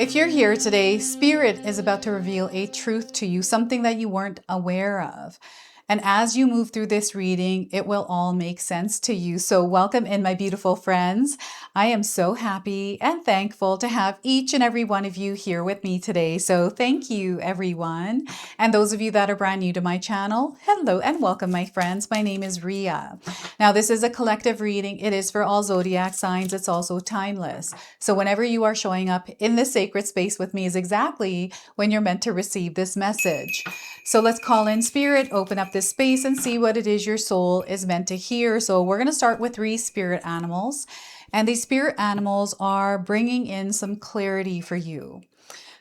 If you're here today, Spirit is about to reveal a truth to you, something that you weren't aware of. And as you move through this reading, it will all make sense to you. So welcome in, my beautiful friends. I am so happy and thankful to have each and every one of you here with me today. So thank you, everyone. And those of you that are brand new to my channel, hello and welcome, my friends. My name is Ria. Now, this is a collective reading. It is for all zodiac signs. It's also timeless. So whenever you are showing up in this sacred space with me is exactly when you're meant to receive this message. So let's call in Spirit, open up this space and see what it is your soul is meant to hear. So we're going to start with 3 spirit animals. And these spirit animals are bringing in some clarity for you.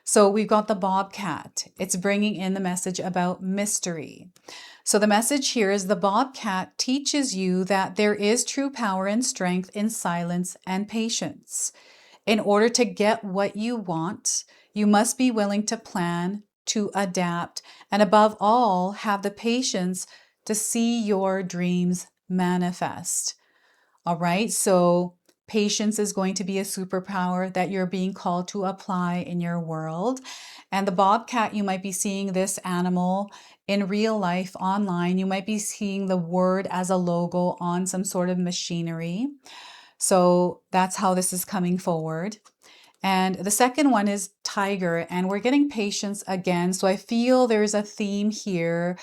So we've got the bobcat. It's bringing in the message about mystery. So the message here is the bobcat teaches you that there is true power and strength in silence and patience. In order to get what you want, you must be willing to plan, to adapt, and above all, have the patience to see your dreams manifest. All right, so patience is going to be a superpower that you're being called to apply in your world. And the bobcat, you might be seeing this animal in real life online. You might be seeing the word as a logo on some sort of machinery. So that's how this is coming forward. And the second one is tiger, and we're getting patience again. So I feel there's a theme here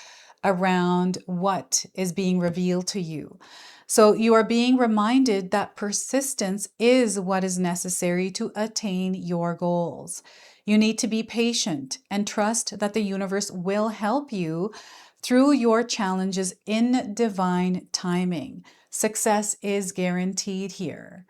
around what is being revealed to you. So you are being reminded that persistence is what is necessary to attain your goals. You need to be patient and trust that the universe will help you through your challenges in divine timing. Success is guaranteed here.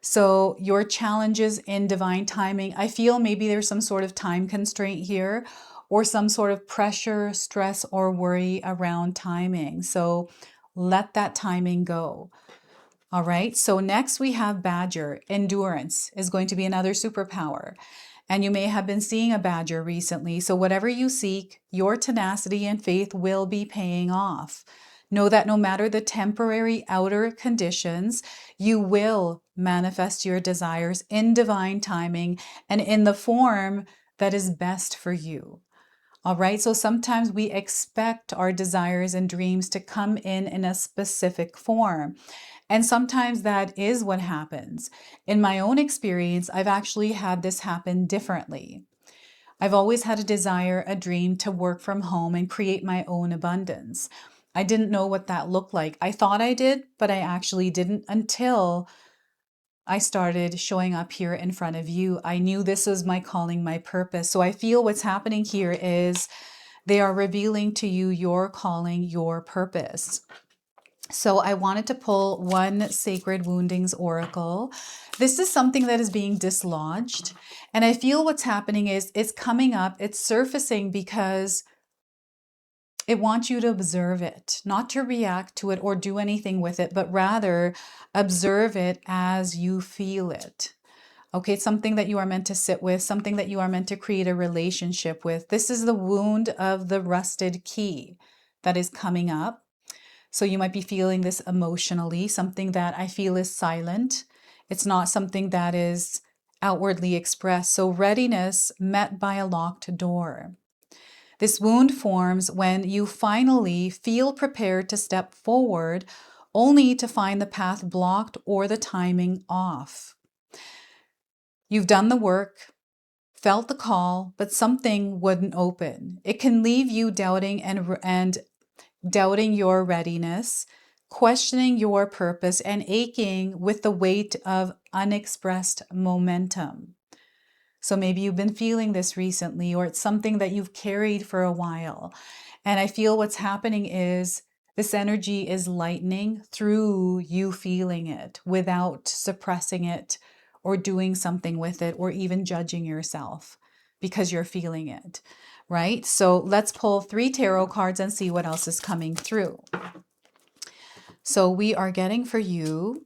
So your challenges in divine timing, I feel maybe there's some sort of time constraint here or some sort of pressure, stress, or worry around timing. So let that timing go. All right. So next we have Badger. Endurance is going to be another superpower. And you may have been seeing a badger recently. So whatever you seek, your tenacity and faith will be paying off. Know that no matter the temporary outer conditions, you will manifest your desires in divine timing and in the form that is best for you. All right, so sometimes we expect our desires and dreams to come in a specific form. And sometimes that is what happens. In my own experience, I've actually had this happen differently. I've always had a desire, a dream to work from home and create my own abundance. I didn't know what that looked like. I thought I did, but I actually didn't until I started showing up here in front of you. I knew this was my calling, my purpose. So I feel what's happening here is they are revealing to you your calling, your purpose. So I wanted to pull one Sacred Woundings Oracle. This is something that is being dislodged. And I feel what's happening is it's coming up, it's surfacing because it wants you to observe it, not to react to it or do anything with it, but rather observe it as you feel it. Okay, it's something that you are meant to sit with, something that you are meant to create a relationship with. This is the wound of the rusted key that is coming up. So you might be feeling this emotionally, something that I feel is silent. It's not something that is outwardly expressed. So readiness met by a locked door. This wound forms when you finally feel prepared to step forward, only to find the path blocked or the timing off. You've done the work, felt the call, but something wouldn't open. It can leave you doubting and doubting your readiness, questioning your purpose, and aching with the weight of unexpressed momentum. So maybe you've been feeling this recently, or it's something that you've carried for a while. And I feel what's happening is this energy is lightening through you feeling it without suppressing it or doing something with it or even judging yourself because you're feeling it, right? So let's pull 3 tarot cards and see what else is coming through. So we are getting for you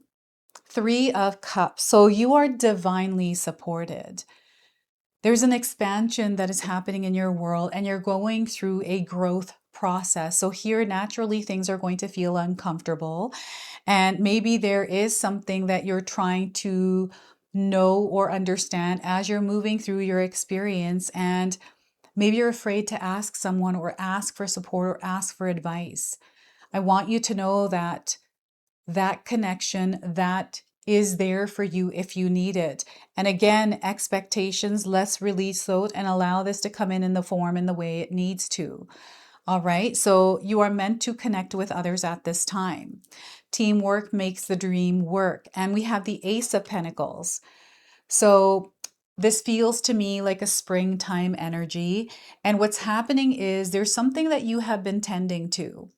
3 of Cups. So you are divinely supported. There's an expansion that is happening in your world and you're going through a growth process. So here, naturally, things are going to feel uncomfortable. And maybe there is something that you're trying to know or understand as you're moving through your experience. And maybe you're afraid to ask someone or ask for support or ask for advice. I want you to know that that connection, that is there for you if you need it. And again, expectations, let's release those and allow this to come in the form and the way it needs to. All right, so you are meant to connect with others at this time. Teamwork makes the dream work. And we have the Ace of Pentacles. So this feels to me like a springtime energy. And what's happening is there's something that you have been tending to.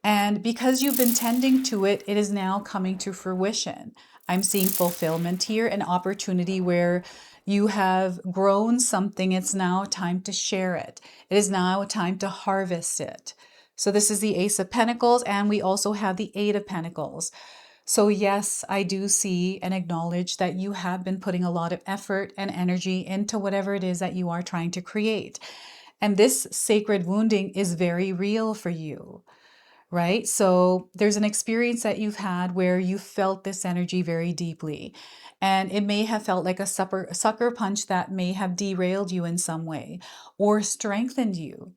And because you've been tending to it, it is now coming to fruition. I'm seeing fulfillment here, an opportunity where you have grown something. It's now time to share it. It is now time to harvest it. So this is the Ace of Pentacles, and we also have the Eight of Pentacles. So yes, I do see and acknowledge that you have been putting a lot of effort and energy into whatever it is that you are trying to create. And this sacred wounding is very real for you, right? So there's an experience that you've had where you felt this energy very deeply. And it may have felt like a sucker punch that may have derailed you in some way or strengthened you.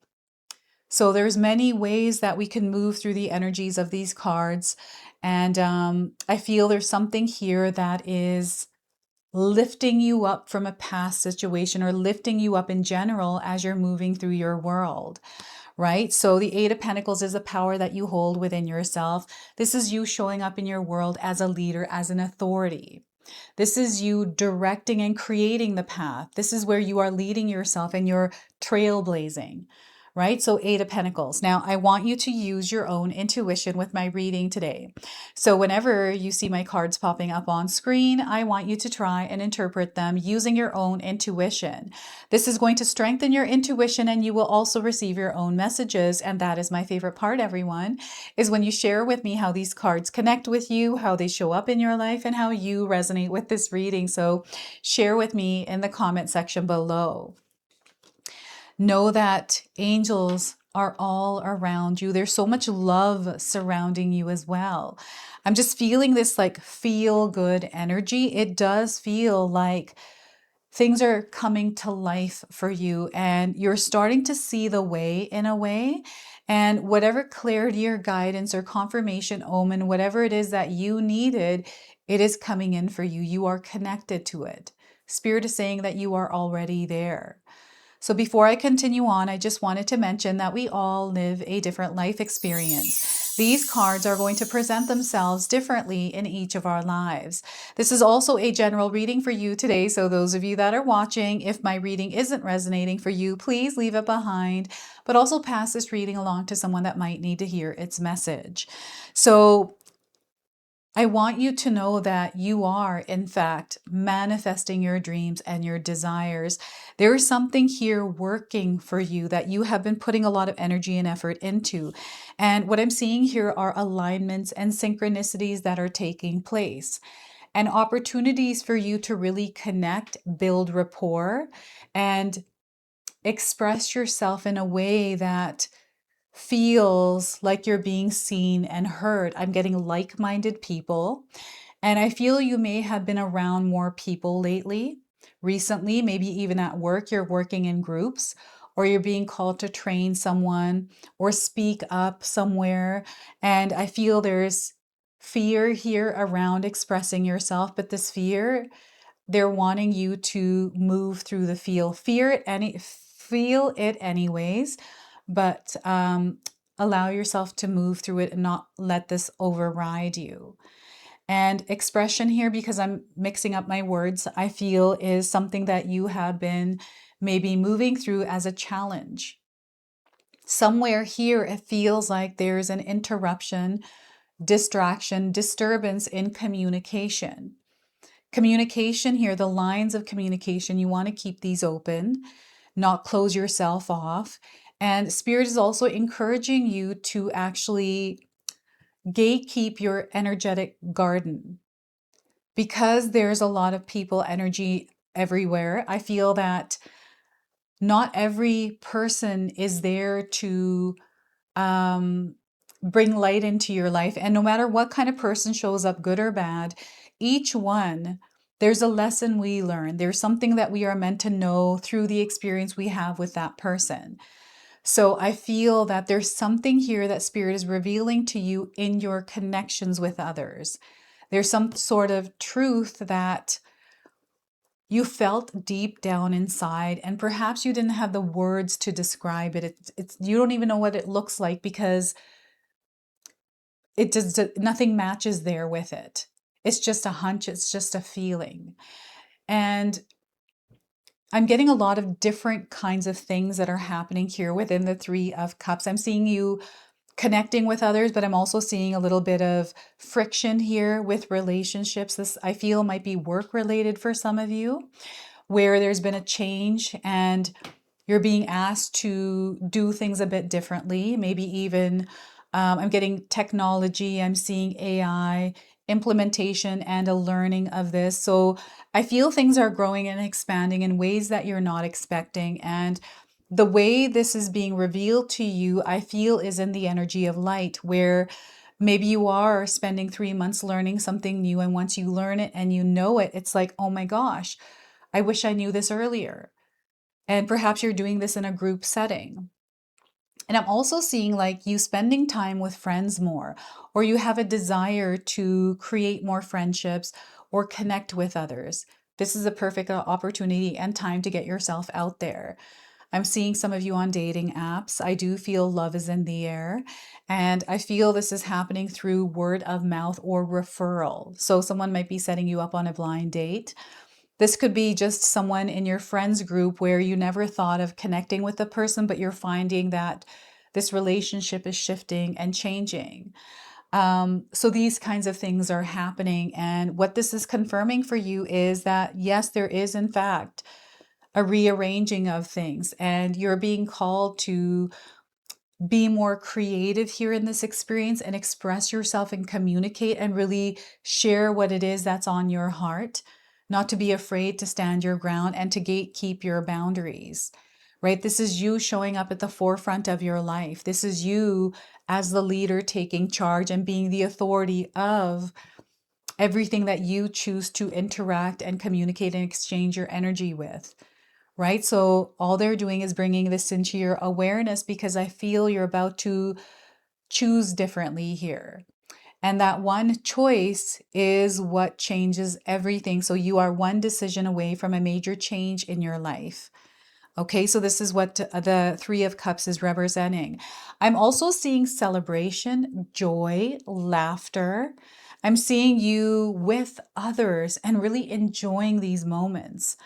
So there's many ways that we can move through the energies of these cards. And I feel there's something here that is lifting you up from a past situation or lifting you up in general as you're moving through your world, right? So the Eight of Pentacles is the power that you hold within yourself. This is you showing up in your world as a leader, as an authority. This is you directing and creating the path. This is where you are leading yourself and you're trailblazing, right? So Eight of Pentacles. Now, I want you to use your own intuition with my reading today. So whenever you see my cards popping up on screen, I want you to try and interpret them using your own intuition. This is going to strengthen your intuition, and you will also receive your own messages. And that is my favorite part, everyone, is when you share with me how these cards connect with you, how they show up in your life, and how you resonate with this reading. So share with me in the comment section below. Know that angels are all around you. There's so much love surrounding you as well. I'm just feeling this like feel good energy. It does feel like things are coming to life for you and you're starting to see the way in a way. And whatever clarity or guidance or confirmation, omen, whatever it is that you needed, it is coming in for you. You are connected to it. Spirit is saying that you are already there. So before I continue on, I just wanted to mention that we all live a different life experience. These cards are going to present themselves differently in each of our lives. This is also a general reading for you today. So those of you that are watching, if my reading isn't resonating for you, please leave it behind, but also pass this reading along to someone that might need to hear its message. So I want you to know that you are, in fact, manifesting your dreams and your desires. There is something here working for you that you have been putting a lot of energy and effort into. And what I'm seeing here are alignments and synchronicities that are taking place and opportunities for you to really connect, build rapport, and express yourself in a way that feels like you're being seen and heard. I'm getting like-minded people, and I feel you may have been around more people lately, recently, maybe even at work, you're working in groups, or you're being called to train someone or speak up somewhere. And I feel there's fear here around expressing yourself, but this fear, they're wanting you to move through the feel it anyways, but allow yourself to move through it and not let this override you. And expression here, because I'm mixing up my words, I feel is something that you have been maybe moving through as a challenge. Somewhere here, it feels like there's an interruption, distraction, disturbance in communication. Communication here, the lines of communication, you want to keep these open, not close yourself off. And Spirit is also encouraging you to actually gatekeep your energetic garden. Because there's a lot of people energy everywhere, I feel that not every person is there to bring light into your life. And no matter what kind of person shows up, good or bad, each one, There's a lesson we learn. There's something that we are meant to know through the experience we have with that person. So I feel that there's something here that Spirit is revealing to you in your connections with others. There's some sort of truth that you felt deep down inside, and perhaps you didn't have the words to describe it. You don't even know what it looks like because it just nothing matches there with it. It's just a hunch, it's just a feeling. And I'm getting a lot of different kinds of things that are happening here within the Three of Cups. I'm seeing you connecting with others, but I'm also seeing a little bit of friction here with relationships. This, I feel, might be work related for some of you, where there's been a change and you're being asked to do things a bit differently. Maybe even I'm getting technology, I'm seeing AI implementation and a learning of this. So I feel things are growing and expanding in ways that you're not expecting. And the way this is being revealed to you, I feel, is in the energy of light, where maybe you are spending 3 months learning something new. And once you learn it and you know it, it's like, oh my gosh, I wish I knew this earlier. And perhaps you're doing this in a group setting. And I'm also seeing like you spending time with friends more, or you have a desire to create more friendships or connect with others. This is a perfect opportunity and time to get yourself out there. I'm seeing some of you on dating apps. I do feel love is in the air, and I feel this is happening through word of mouth or referral. So someone might be setting you up on a blind date. This could be just someone in your friends group where you never thought of connecting with the person, but you're finding that this relationship is shifting and changing. So these kinds of things are happening. And what this is confirming for you is that, yes, there is, in fact, a rearranging of things, and you're being called to be more creative here in this experience and express yourself and communicate and really share what it is that's on your heart, not to be afraid to stand your ground and to gatekeep your boundaries, right? This is you showing up at the forefront of your life. This is you as the leader taking charge and being the authority of everything that you choose to interact and communicate and exchange your energy with. Right? So all they're doing is bringing this into your awareness, because I feel you're about to choose differently here. And that one choice is what changes everything. So you are one decision away from a major change in your life. Okay, so this is what the Three of Cups is representing. I'm also seeing celebration, joy, laughter. I'm seeing you with others and really enjoying these moments,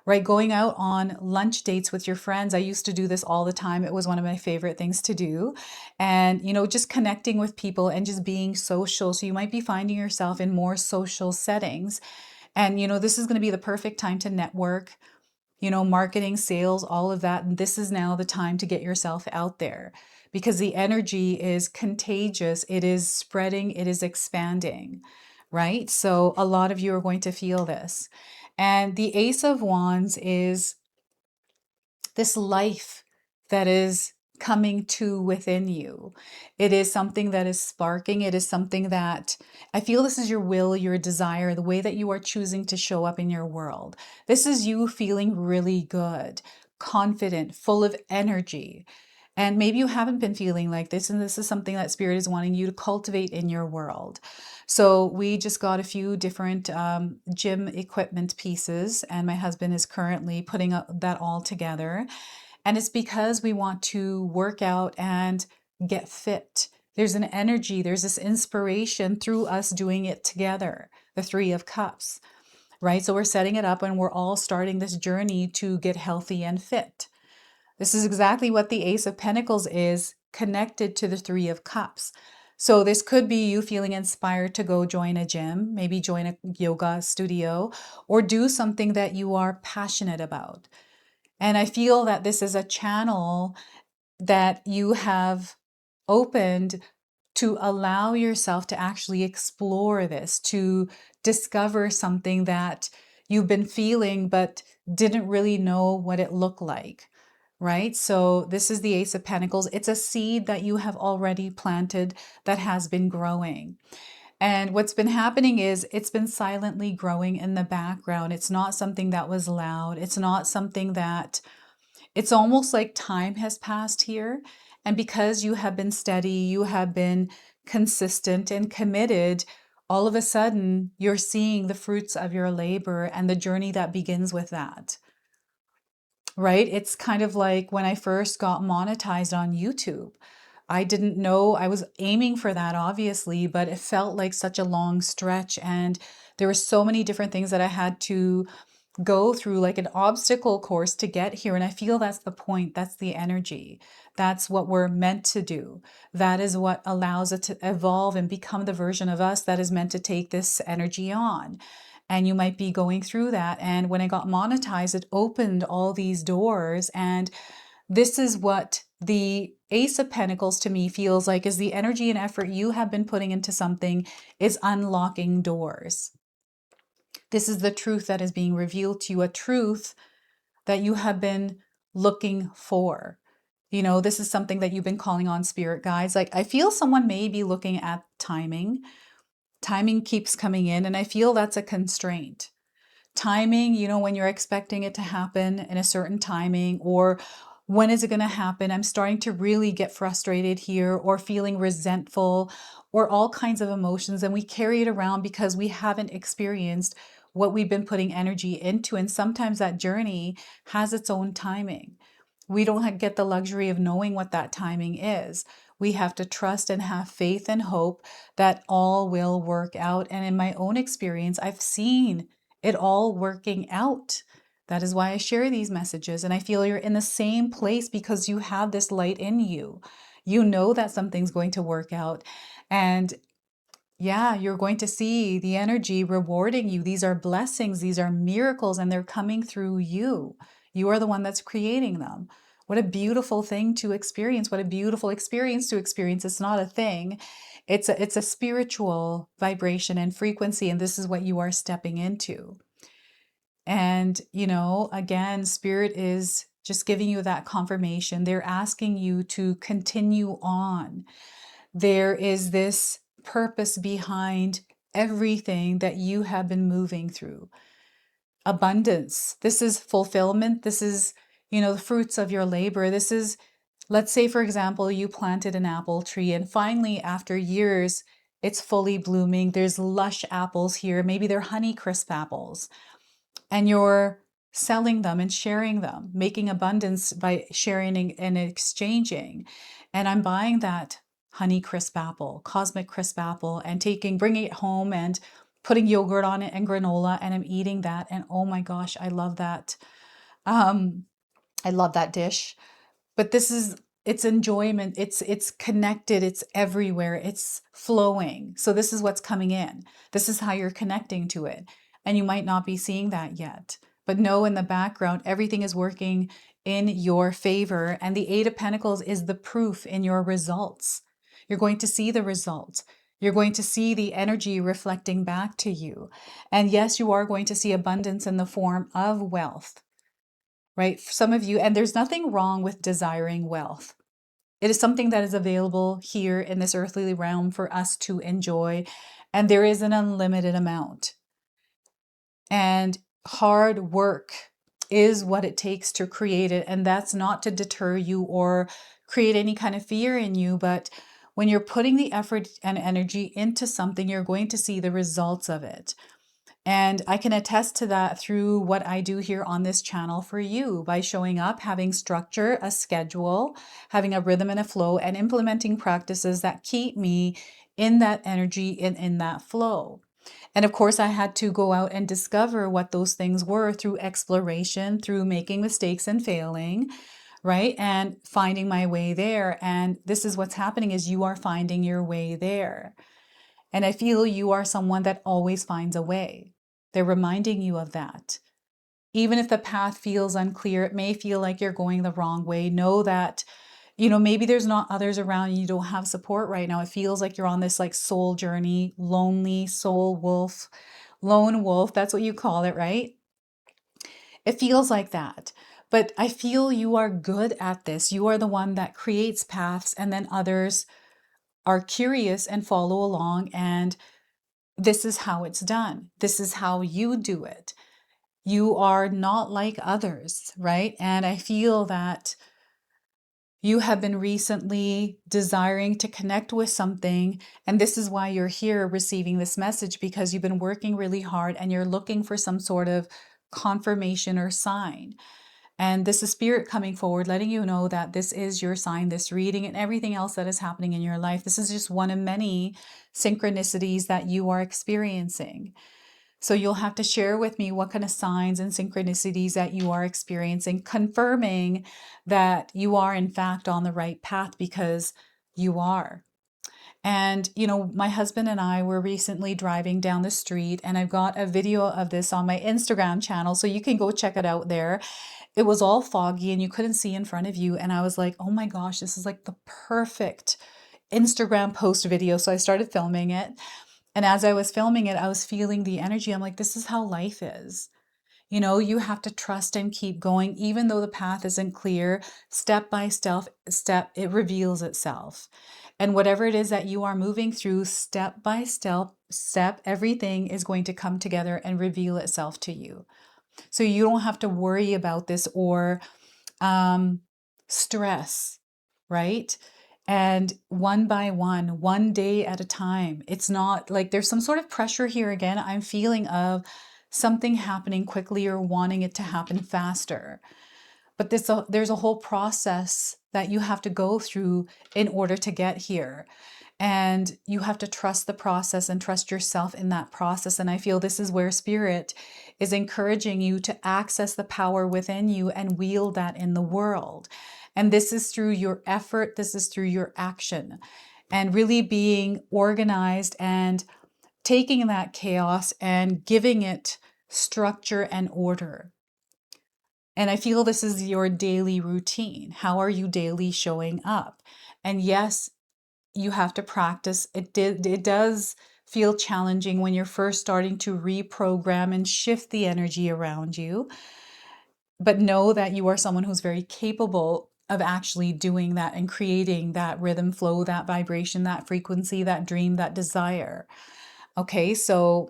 right? Going out on lunch dates with your friends. I used to do this all the time. It was one of my favorite things to do. And, just connecting with people and just being social. So you might be finding yourself in more social settings. And, this is going to be the perfect time to network, marketing, sales, all of that. And this is now the time to get yourself out there, because the energy is contagious. It is spreading. It is expanding, right? So a lot of you are going to feel this. And the Ace of Wands is this life that is coming to within you. It is something that is sparking. It is something that I feel this is your will, your desire, the way that you are choosing to show up in your world. This is you feeling really good, confident, full of energy. And maybe you haven't been feeling like this, and this is something that Spirit is wanting you to cultivate in your world. So we just got a few different gym equipment pieces, and my husband is currently putting that all together. And it's because we want to work out and get fit. There's an energy, there's this inspiration through us doing it together, the Three of Cups, right? So we're setting it up and we're all starting this journey to get healthy and fit. This is exactly what the Ace of Pentacles is, connected to the Three of Cups. So this could be you feeling inspired to go join a gym, maybe join a yoga studio, or do something that you are passionate about. And I feel that this is a channel that you have opened to allow yourself to actually explore this, to discover something that you've been feeling but didn't really know what it looked like, right? So this is the Ace of Pentacles. It's a seed that you have already planted that has been growing. And what's been happening is it's been silently growing in the background. It's not something that was loud. It's not something that, it's almost like time has passed here. And because you have been steady, you have been consistent and committed, all of a sudden you're seeing the fruits of your labor and the journey that begins with that. Right? It's kind of like when I first got monetized on YouTube. I didn't know, I was aiming for that obviously, but it felt like such a long stretch, and there were so many different things that I had to go through, like an obstacle course to get here. And I feel that's the point. That's the energy. That's what we're meant to do. That is what allows it to evolve and become the version of us that is meant to take this energy on. And you might be going through that. And when I got monetized, it opened all these doors. And this is what the Ace of Pentacles to me feels like, is the energy and effort you have been putting into something is unlocking doors. This is the truth that is being revealed to you, a truth that you have been looking for. You know, this is something that you've been calling on spirit guides. Like, I feel someone may be looking at timing. Timing keeps coming in, and I feel that's a constraint. Timing, you know, when you're expecting it to happen in a certain timing, or when is it going to happen? I'm starting to really get frustrated here, or feeling resentful, or all kinds of emotions. And we carry it around because we haven't experienced what we've been putting energy into. And sometimes that journey has its own timing. We don't get the luxury of knowing what that timing is. We have to trust and have faith and hope that all will work out. And in my own experience, I've seen it all working out. That is why I share these messages. And I feel you're in the same place because you have this light in you. You know that something's going to work out. And yeah, you're going to see the energy rewarding you. These are blessings, these are miracles, and they're coming through you. You are the one that's creating them. What a beautiful thing to experience. What a beautiful experience to experience. It's not a thing. It's a spiritual vibration and frequency, and this is what you are stepping into. And, you know, again, spirit is just giving you that confirmation. They're asking you to continue on. There is this purpose behind everything that you have been moving through. Abundance. This is fulfillment. This is, you know, the fruits of your labor. This is, let's say, for example, you planted an apple tree and finally, after years, it's fully blooming. There's lush apples here. Maybe they're Honeycrisp apples. And you're selling them and sharing them, making abundance by sharing and exchanging. And I'm buying that Honeycrisp apple, Cosmic Crisp apple, and bringing it home and putting yogurt on it and granola, and I'm eating that. And oh my gosh, I love that. I love that dish. But this is, it's enjoyment. It's connected. It's everywhere. It's flowing. So this is what's coming in. This is how you're connecting to it. And you might not be seeing that yet, but know in the background, everything is working in your favor. And the Eight of Pentacles is the proof in your results. You're going to see the results. You're going to see the energy reflecting back to you. And yes, you are going to see abundance in the form of wealth, right? For some of you, and there's nothing wrong with desiring wealth. It is something that is available here in this earthly realm for us to enjoy. And there is an unlimited amount. And hard work is what it takes to create it. And that's not to deter you or create any kind of fear in you. But when you're putting the effort and energy into something, you're going to see the results of it. And I can attest to that through what I do here on this channel for you, by showing up, having structure, a schedule, having a rhythm and a flow, and implementing practices that keep me in that energy and in that flow. And of course, I had to go out and discover what those things were through exploration, through making mistakes and failing, right? And finding my way there. And this is what's happening, is you are finding your way there. And I feel you are someone that always finds a way. They're reminding you of that. Even if the path feels unclear, it may feel like you're going the wrong way. Know that, you know, maybe there's not others around you, don't have support right now. It feels like you're on this like soul journey, lonely soul wolf, lone wolf. That's what you call it, right? It feels like that. But I feel you are good at this. You are the one that creates paths, and then others are curious and follow along and this is how it's done. This is how you do it. You are not like others, right? And I feel that you have been recently desiring to connect with something, and this is why you're here receiving this message, because you've been working really hard and you're looking for some sort of confirmation or sign. And this is spirit coming forward, letting you know that this is your sign, this reading and everything else that is happening in your life. This is just one of many synchronicities that you are experiencing. So you'll have to share with me what kind of signs and synchronicities that you are experiencing, confirming that you are in fact on the right path, because you are. And, you know, my husband and I were recently driving down the street, and I've got a video of this on my Instagram channel, so you can go check it out there. It was all foggy and you couldn't see in front of you. And I was like, oh my gosh, this is like the perfect Instagram post video. So I started filming it. And as I was filming it, I was feeling the energy. I'm like, this is how life is. You know, you have to trust and keep going, even though the path isn't clear. Step by step, it reveals itself. And whatever it is that you are moving through, step by step, everything is going to come together and reveal itself to you. So you don't have to worry about this or stress, right? And one by one day at a time. It's not like there's some sort of pressure here again. I'm feeling of something happening quickly or wanting it to happen faster. But there's a whole process that you have to go through in order to get here. And you have to trust the process and trust yourself in that process. And I feel this is where spirit is encouraging you to access the power within you and wield that in the world. And this is through your effort. This is through your action, and really being organized and taking that chaos and giving it structure and order. And I feel this is your daily routine. How are you daily showing up? And yes, you have to practice. It does feel challenging when you're first starting to reprogram and shift the energy around you. But know that you are someone who's very capable of actually doing that and creating that rhythm, flow, that vibration, that frequency, that dream, that desire. Okay, so,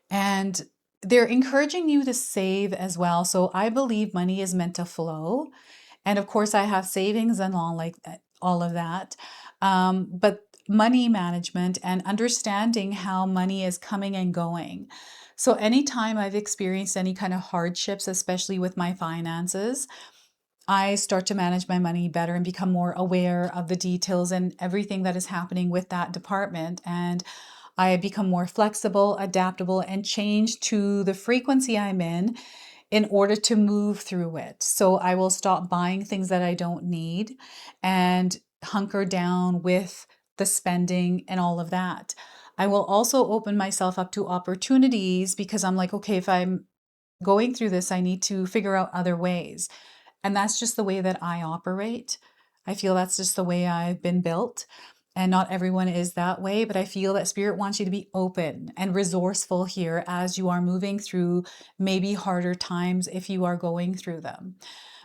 and they're encouraging you to save as well. So I believe money is meant to flow. And of course, I have savings and all of that. But money management and understanding how money is coming and going. So anytime I've experienced any kind of hardships, especially with my finances, I start to manage my money better and become more aware of the details and everything that is happening with that department. And I become more flexible, adaptable, and change to the frequency I'm in order to move through it. So I will stop buying things that I don't need and hunker down with the spending and all of that. I will also open myself up to opportunities, because I'm like, okay, if I'm going through this, I need to figure out other ways. And that's just the way that I operate. I feel that's just the way I've been built. And not everyone is that way, but I feel that spirit wants you to be open and resourceful here as you are moving through maybe harder times if you are going through them.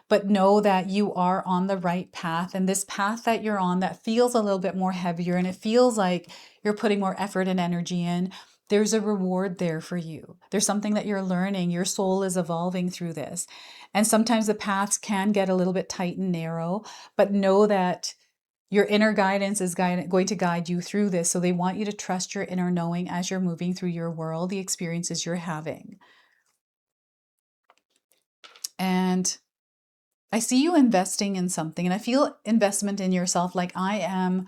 But know that you are on the right path, and this path that you're on that feels a little bit more heavier and it feels like you're putting more effort and energy in, there's a reward there for you. There's something that you're learning. Your soul is evolving through this. And sometimes the paths can get a little bit tight and narrow, but know that your inner guidance is going to guide you through this. So they want you to trust your inner knowing as you're moving through your world, the experiences you're having. And I see you investing in something, and I feel investment in yourself. Like I am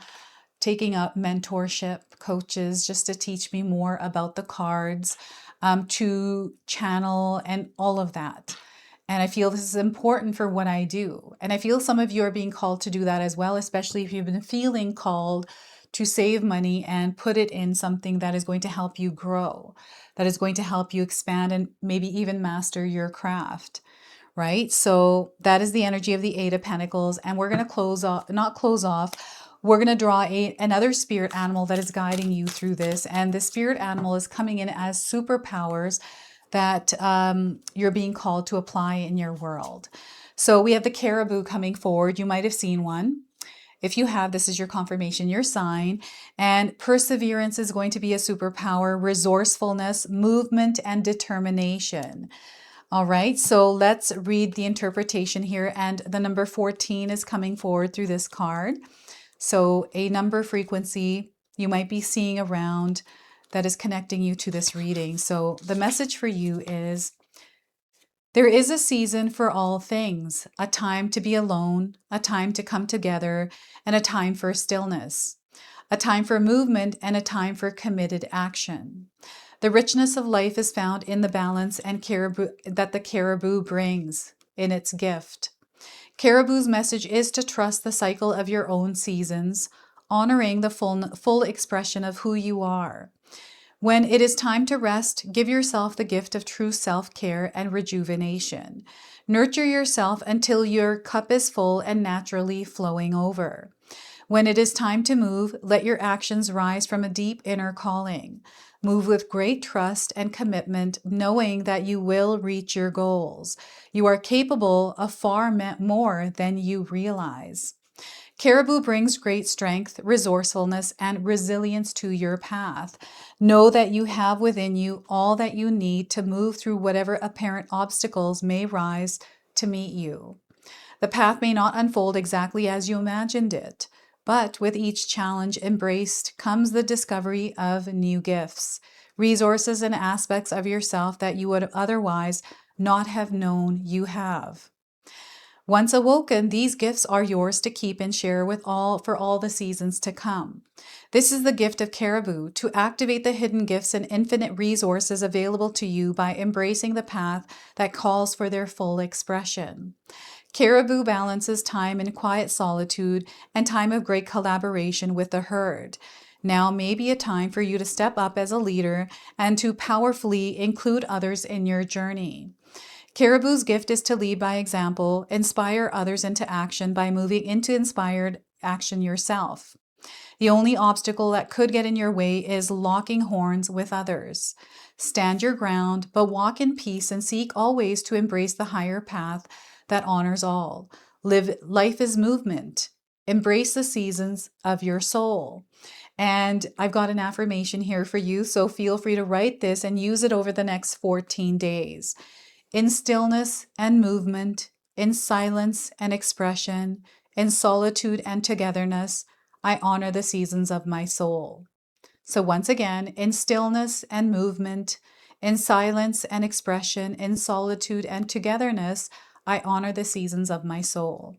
taking up mentorship coaches just to teach me more about the cards, to channel and all of that. And I feel this is important for what I do. And I feel some of you are being called to do that as well, especially if you've been feeling called to save money and put it in something that is going to help you grow, that is going to help you expand and maybe even master your craft. Right? So that is the energy of the Eight of Pentacles. And we're going to not close off. We're going to draw another spirit animal that is guiding you through this. And the spirit animal is coming in as superpowers that you're being called to apply in your world. So we have the Caribou coming forward. You might have seen one. If you have, this is your confirmation, your sign. And perseverance is going to be a superpower, resourcefulness, movement, and determination. All right, so let's read the interpretation here. And the number 14 is coming forward through this card. So a number frequency you might be seeing around that is connecting you to this reading. So the message for you is, there is a season for all things, a time to be alone, a time to come together, and a time for stillness, a time for movement, and a time for committed action. The richness of life is found in the balance and that the caribou brings in its gift. Caribou's message is to trust the cycle of your own seasons, honoring the full expression of who you are. When it is time to rest, give yourself the gift of true self-care and rejuvenation. Nurture yourself until your cup is full and naturally flowing over. When it is time to move, let your actions rise from a deep inner calling. Move with great trust and commitment, knowing that you will reach your goals. You are capable of far more than you realize. Caribou brings great strength, resourcefulness, and resilience to your path. Know that you have within you all that you need to move through whatever apparent obstacles may rise to meet you. The path may not unfold exactly as you imagined it, but with each challenge embraced comes the discovery of new gifts, resources, and aspects of yourself that you would otherwise not have known you have. Once awoken, these gifts are yours to keep and share for all the seasons to come. This is the gift of Caribou, to activate the hidden gifts and infinite resources available to you by embracing the path that calls for their full expression. Caribou balances time in quiet solitude and time of great collaboration with the herd. Now may be a time for you to step up as a leader and to powerfully include others in your journey. Caribou's gift is to lead by example, inspire others into action by moving into inspired action yourself. The only obstacle that could get in your way is locking horns with others. Stand your ground, but walk in peace and seek always to embrace the higher path that honors all. Life is movement. Embrace the seasons of your soul. And I've got an affirmation here for you, so feel free to write this and use it over the next 14 days. In stillness and movement, in silence and expression, in solitude and togetherness, I honor the seasons of my soul. So once again, in stillness and movement, in silence and expression, in solitude and togetherness, I honor the seasons of my soul.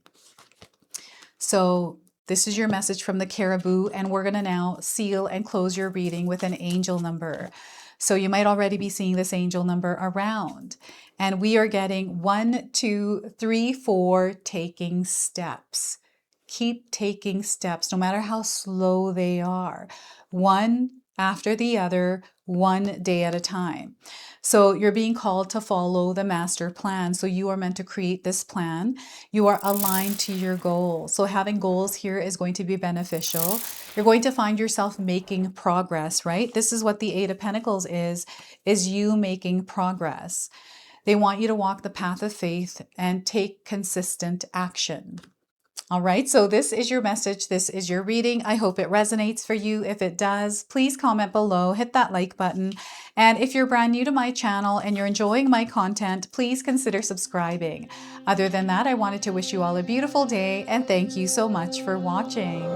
So this is your message from the Caribou, and we're going to now seal and close your reading with an angel number. So you might already be seeing this angel number around. And we are getting 1, 2, 3, 4, taking steps. Keep taking steps, no matter how slow they are. One after the other, one day at a time. So you're being called to follow the master plan. So you are meant to create this plan. You are aligned to your goal. So having goals here is going to be beneficial. You're going to find yourself making progress, right? This is what the Eight of Pentacles is you making progress. They want you to walk the path of faith and take consistent action. All right, so this is your message. This is your reading. I hope it resonates for you. If it does, please comment below, hit that like button. And if you're brand new to my channel and you're enjoying my content, please consider subscribing. Other than that, I wanted to wish you all a beautiful day and thank you so much for watching.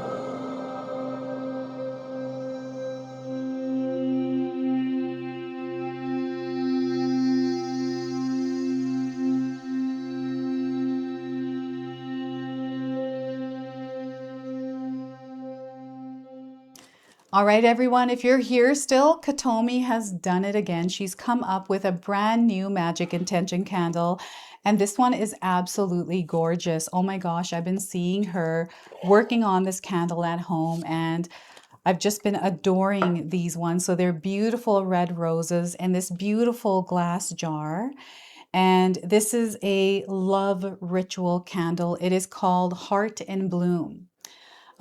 All right, everyone, if you're here still, Katomi has done it again. She's come up with a brand new Magic Intention candle, and this one is absolutely gorgeous. Oh my gosh, I've been seeing her working on this candle at home, and I've just been adoring these ones. So they're beautiful red roses in this beautiful glass jar. And this is a love ritual candle. It is called Heart in Bloom.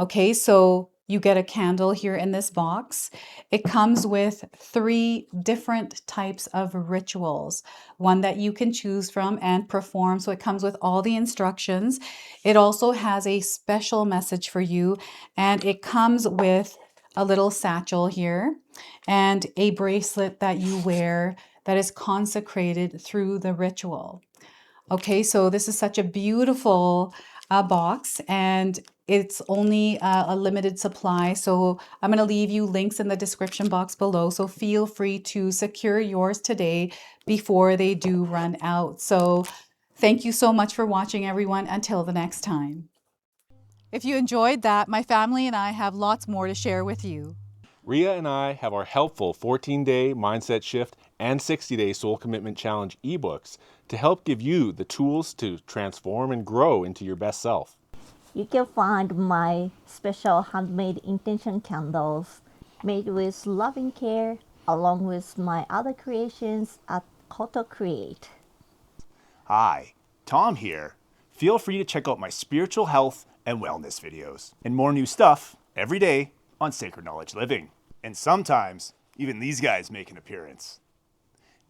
Okay, so You get a candle here in this box. It comes with 3 different types of rituals, one that you can choose from and perform. So it comes with all the instructions. It also has a special message for you, and it comes with a little satchel here and a bracelet that you wear that is consecrated through the ritual. Okay, so this is such a beautiful box, and it's only a limited supply. So I'm going to leave you links in the description box below. So feel free to secure yours today before they do run out. So thank you so much for watching, everyone. Until the next time. If you enjoyed that, my family and I have lots more to share with you. Ria and I have our helpful 14-day mindset shift and 60-day soul commitment challenge ebooks to help give you the tools to transform and grow into your best self. You can find my special handmade intention candles made with loving care along with my other creations at Koto Create. Hi, Tom here. Feel free to check out my spiritual health and wellness videos and more new stuff every day on Sacred Knowledge Living. And sometimes even these guys make an appearance.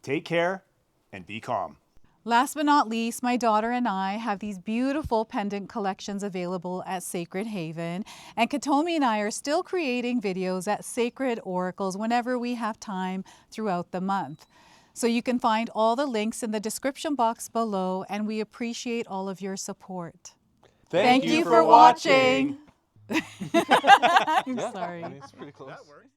Take care and be calm. Last but not least, my daughter and I have these beautiful pendant collections available at Sacred Haven. And Katomi and I are still creating videos at Sacred Oracles whenever we have time throughout the month. So you can find all the links in the description box below, and we appreciate all of your support. Thank you for watching. I'm sorry. It's pretty close.